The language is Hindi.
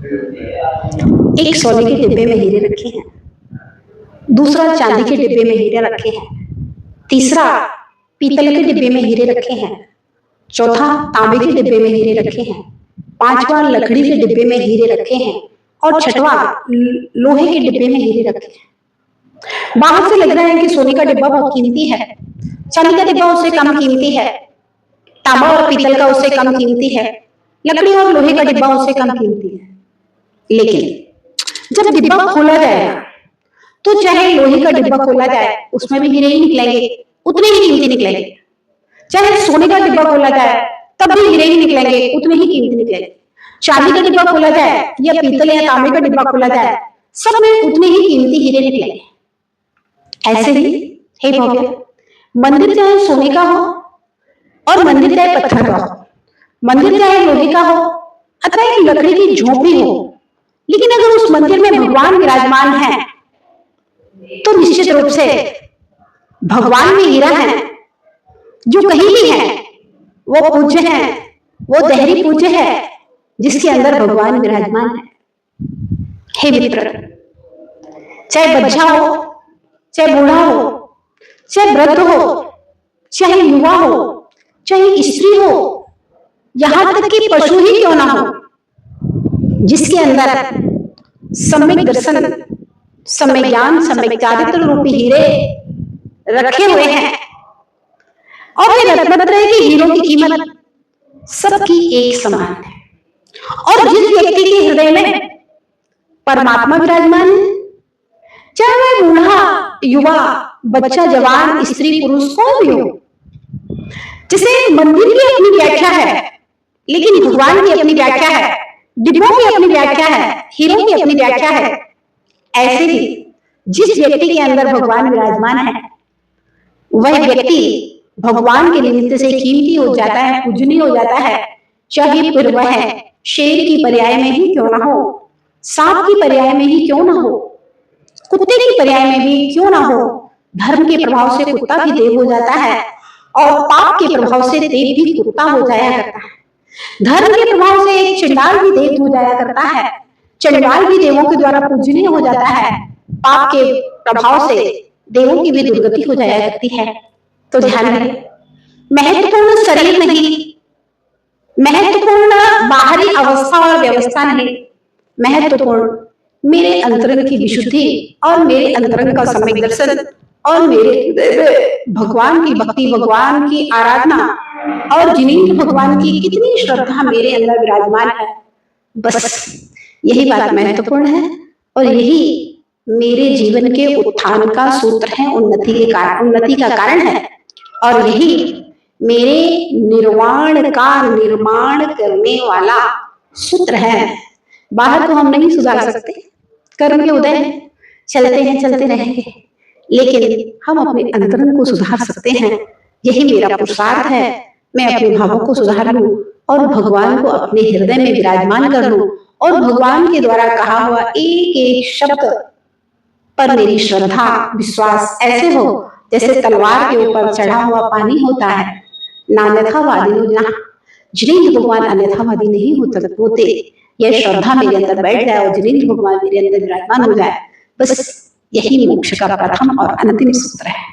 एक सोने के डिब्बे में हीरे रखे हैं, दूसरा चांदी के डिब्बे में हीरे रखे हैं, तीसरा पीतल के डिब्बे में हीरे रखे हैं, चौथा तांबे के डिब्बे में हीरे रखे हैं, पांचवा लकड़ी के डिब्बे में हीरे रखे हैं और छठवां लोहे के डिब्बे में हीरे रखे हैं। बाहर से लग रहा है कि सोने का डिब्बा बहुत कीमती है, चांदी का डिब्बा उससे कम कीमती है, तांबा और पीतल का उससे कम कीमती है, लकड़ी और लोहे का डिब्बा उससे कम कीमती है। लेकिन जब डिब्बा खोला जाएगा तो चाहे लोहे का डिब्बा खोला जाए उसमें भी हीरे ही निकलेंगे, उतने ही कीमती निकलेंगे। चाहे सोने का डिब्बा खोला जाए तब भी हीरे ही निकलेंगे, उतने ही कीमती निकलेंगे। चांदी का डिब्बा खोला जाए या पीतल या तांबे का डिब्बा खोला जाए, सब में उतने ही कीमती हीरे निकलेंगे। ऐसे ही हे भव्य, मंदिर चाहे सोने का हो और मंदिर चाहे पत्थर का हो, मंदिर चाहे लोहे का हो अथवा एक लकड़ी की झोपड़ी हो, लेकिन अगर उस मंदिर में भगवान विराजमान है तो निश्चित रूप से भगवान में हीरा है जो कहीं भी है वो पूज्य है, वो दहरी पूज्य है जिसके अंदर भगवान विराजमान है। हे मित्र, चाहे बच्चा हो, चाहे बूढ़ा हो, चाहे वृद्ध हो, चाहे युवा हो, चाहे स्त्री हो, यहां तक कि पशु ही क्यों ना हो, जिसके अंदर सम्यक दर्शन, सम्यक ज्ञान, सम्यक चारित्र रूपी हीरे रखे हुए हैं और ये रत्नत्रय के हीरों की कीमत सबकी एक समान है। और जिस व्यक्ति के हृदय में परमात्मा विराजमान है, चाहे वह बूढ़ा, युवा, बच्चा, जवान, स्त्री, पुरुष कोई भी हो, जैसे मंदिर की अपनी व्याख्या है लेकिन भगवान की अपनी व्याख्या है, डिब्बों की अपनी व्याख्या है, हीरों की अपनी व्याख्या है, ऐसे ही जिस व्यक्ति के अंदर भगवान विराजमान है वह व्यक्ति भगवान के निमित्त से कीमती हो जाता है, पूजनीय हो जाता है। चाहे फिर वह शेर की पर्याय में ही क्यों ना हो, सांप की पर्याय में ही क्यों ना हो, कुत्ते की पर्याय में भी क्यों ना हो। धर्म के प्रभाव से कुत्ता भी देव हो जाता है और पाप के प्रभाव से देव भी कुत्ता हो जाया करता है। धर्म के प्रभाव से एक चंडाल भी देव हो जाया करता है, चंडाल भी देवों के द्वारा पूजनीय हो जाता है, पाप के प्रभाव से देवों की भी दुर्गति हो जाया करती है। तो ध्यान रहे, महत्वपूर्ण शरीर नहीं, महत्वपूर्ण बाहरी अवस्था और व्यवस्था नहीं, महत्वपूर्ण मेरे अंतरंग की विशुद्धि और मेरे अंतरंग का सम्यक दर्शन और मेरे भगवान की भक्ति, भगवान की आराधना और जिन्हें भगवान की कितनी श्रद्धा मेरे अंदर विराजमान है, बस यही बात महत्वपूर्ण है और यही मेरे जीवन के उत्थान का सूत्र है, उन्नति का कारण है और यही मेरे निर्वाण का निर्माण करने वाला सूत्र है। बाहर तो हम नहीं सुधार सकते, कर्म के उदय चलते हैं, चलते रहेंगे, लेकिन हम अपने अंतरंग को सुधार सकते हैं। यही मेरा पुरुषार्थ है, मैं अपने भावों को सुधार लूं और भगवान को अपने हृदय में विराजमान कर लूं और भगवान के द्वारा कहा हुआ एक एक शब्द पर मेरी श्रद्धा, विश्वास ऐसे हो जैसे तलवार के ऊपर चढ़ा हुआ पानी होता है। नान्यथावादी हो, जिनेंद्र भगवान अन्यथावादी नहीं होते, यह श्रद्धा मेरे अंदर बैठ जाए और जिनेंद्र भगवान मेरे अंदर विराजमान हो जाए, बस यही मोक्ष का प्रथम और अंतिम सूत्र है।